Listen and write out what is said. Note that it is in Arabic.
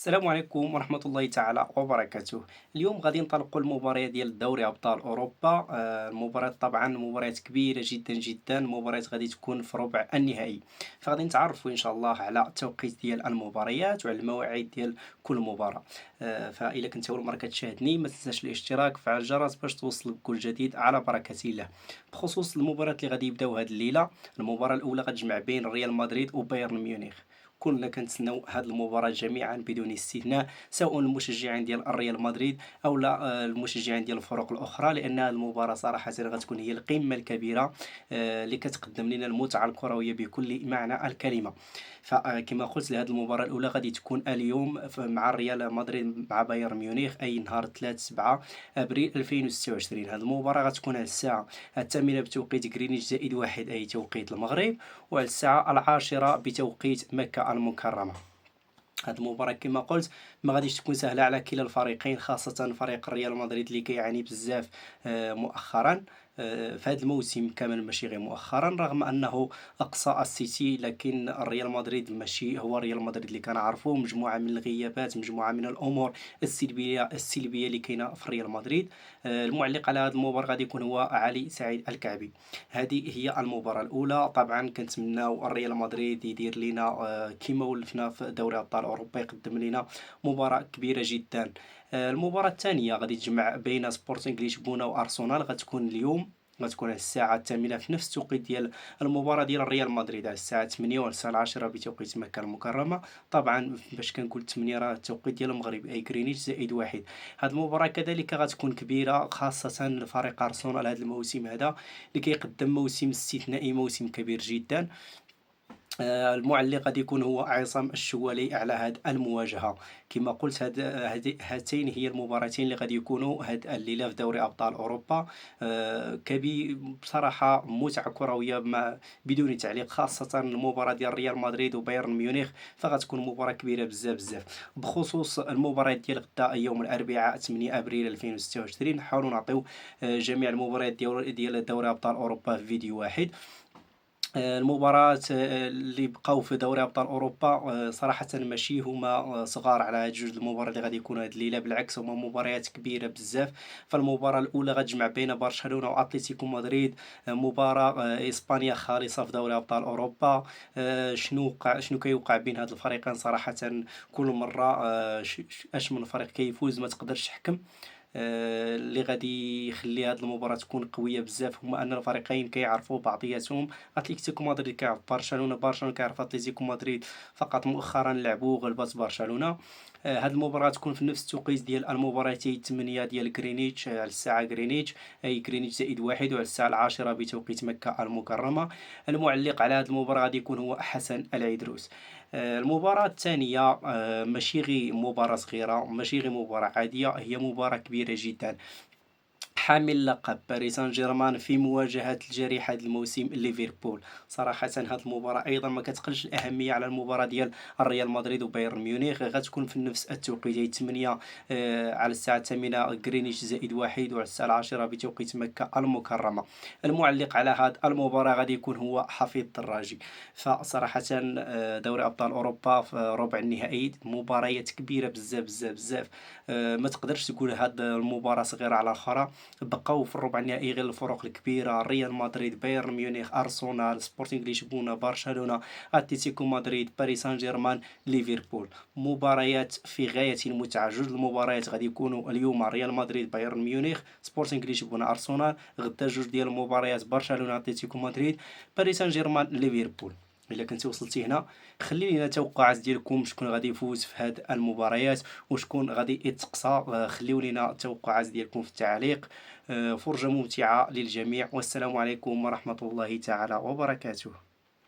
السلام عليكم ورحمة الله تعالى وبركاته. اليوم غادي ننطلقوا المباريات ديال دوري أبطال أوروبا. المباريات طبعا مباريات كبيرة جدا جدا، مباريات غادي تكون في ربع النهائي. فغادي نتعرفوا إن شاء الله على التوقيت ديال المباريات وعلى المواعيد ديال كل مباراة. فإلا كنت أول مرة كتشاهدني ما تنساش الاشتراك وفعل الجرس باش توصلك كل جديد على بركة الله. بخصوص المباريات اللي غادي يبداو هذه الليلة، المباراة الأولى غتجمع بين ريال مدريد وبايرن ميونخ. كلنا كنتسناو هذه المباراة جميعا بدون استثناء، سواء المشجعين ديال الريال مدريد او لا المشجعين ديال الفرق الاخرى، لان هذه المباراة صراحة غتكون هي القمة الكبيرة اللي كتقدم لنا المتعة الكروية بكل معنى الكلمة. فكما قلت، لهذه المباراة الأولى غادي تكون اليوم مع الريال مدريد مع بايرن ميونخ، أي نهار 3/7 أبريل 2026. هذه المباراة غتكون على الساعة 8 بتوقيت غرينتش زائد واحد أي توقيت المغرب، وعلى الساعة 10 بتوقيت مكة المكرمة. هاد المباراة كما قلت ما غاديش تكون سهلة على كلا الفريقين، خاصة فريق ريال مدريد اللي كيعاني بزاف مؤخرا في هذا الموسم كامل، ماشي غير مؤخرا، رغم انه اقصى السيتي، لكن الريال مدريد ماشي هو ريال مدريد اللي كنعرفوه. مجموعة من الغيابات، مجموعة من الامور السلبية اللي كاينة في ريال مدريد. المعلق على هذه المباراة غادي يكون هو علي سعيد الكعبي. هذه هي المباراة الأولى. طبعا كنتمناو الريال مدريد يدير لنا كيما ولفنا في دوري أبطال أوروبا، يقدم لنا مباراة كبيرة جدا. المباراة الثانية غادي تجمع بين سبورتنغ لشبونة وأرسنال، غتكون اليوم، غتكون على الساعة 8 في نفس التوقيت ديال المباراة ديال الريال مدريد، على الساعة 8 وعلى الساعة 10 بتوقيت مكة المكرمة. طبعا باش كنقول 8 راه التوقيت ديال المغرب، أي غرينتش زائد واحد. هاد المباراة كذلك غتكون كبيرة، خاصة لفريق أرسنال هذا الموسم هذا اللي كيقدم موسم استثنائي، موسم كبير جدا. المعلق غادي يكون هو عصام الشوالي على هذه المواجهة. كما قلت، هاتين هي المباراتين اللي غادي يكونوا هاد الليلة في دوري أبطال أوروبا. كبير بصراحة، متعة كروية ما بدون تعليق، خاصة المباراة ديال ريال مدريد وبايرن ميونخ، فغتكون مباراة كبيرة بزاف بزاف. بخصوص المباراة ديال غدا يوم الأربعاء 8 أبريل 2026، نحاولوا نعطيو جميع المباريات ديال دوري أبطال أوروبا في فيديو واحد. المباراة اللي بقاو في دوري أبطال أوروبا صراحةً ماشي هما صغار على هاد جوج المباريات اللي غادي يكونوا هاد الليلة، بالعكس هما مباريات كبيرة بزاف. فالمباراة الأولى غتجمع بين برشلونة وأتلتيكو مدريد، مباراة إسبانيا خالصة في دوري أبطال أوروبا. شنو كيوقع بين هاد الفريقين صراحةً؟ كل مرة اش من فريق كيفوز ما تقدرش تحكم. اللي غادي يخلي هذه المباراة تكون قوية بزاف هما أن الفريقين كيعرفوا بعضياتهم. أتلتيكو مدريد كيعرف برشلونة، برشلونة كيعرف أتلتيكو مدريد، فقط مؤخرا لعبوا وغلبت برشلونة. هذه المباراة تكون في نفس التوقيت ديال المباراتين 8 ديال غرينتش على الساعة غرينتش، أي غرينتش زائد واحد، وعلى الساعة 10 بتوقيت مكة المكرمة. المعلق على هذه المباراة غادي يكون هو حسن العيدروس. المباراة الثانية ماشي غير مباراة صغيرة، ماشي غير مباراة عادية، هي مباراة كبيرة جدا. حامل لقب باريس سان جيرمان في مواجهة الجريح هذا الموسم ليفربول. صراحة هذه المباراة أيضا ما كتقلش الأهمية على المباراة ديال الريال مدريد وبايرن ميونخ. غتكون في نفس التوقيت، هي 8 على الساعة 8 غرينتش زائد واحد، وعلى الساعة 10 بتوقيت مكة المكرمة. المعلق على هذه المباراة غادي يكون هو حفيظ الدراجي. فصراحة دوري أبطال أوروبا في ربع النهائي مباريات كبيرة بزاف بزاف بزاف. ما تقدرش تقول هاد المباراة صغيرة على الأخرى. بقاو في الربع النهائي غير الفرق الكبيرة: ريال مدريد، بايرن ميونخ، أرسنال، سبورتنغ لشبونة، برشلونة، أتلتيكو مدريد، باريس سان جيرمان، ليفربول. مباريات في غاية المتعة. جوج المباريات غادي يكونوا اليوم: ريال مدريد بايرن ميونخ، سبورتنغ لشبونة أرسنال. غدا جوج ديال المباريات: برشلونة أتلتيكو مدريد، باريس سان جيرمان، ليفربول. الا كنتي وصلتي هنا، خلي لينا توقعات ديالكم، شكون غادي يفوز في هاد المباريات وشكون غادي يتقصى. خليو لينا التوقعات ديالكم في التعليق. فرجة ممتعة للجميع، والسلام عليكم ورحمة الله تعالى وبركاته.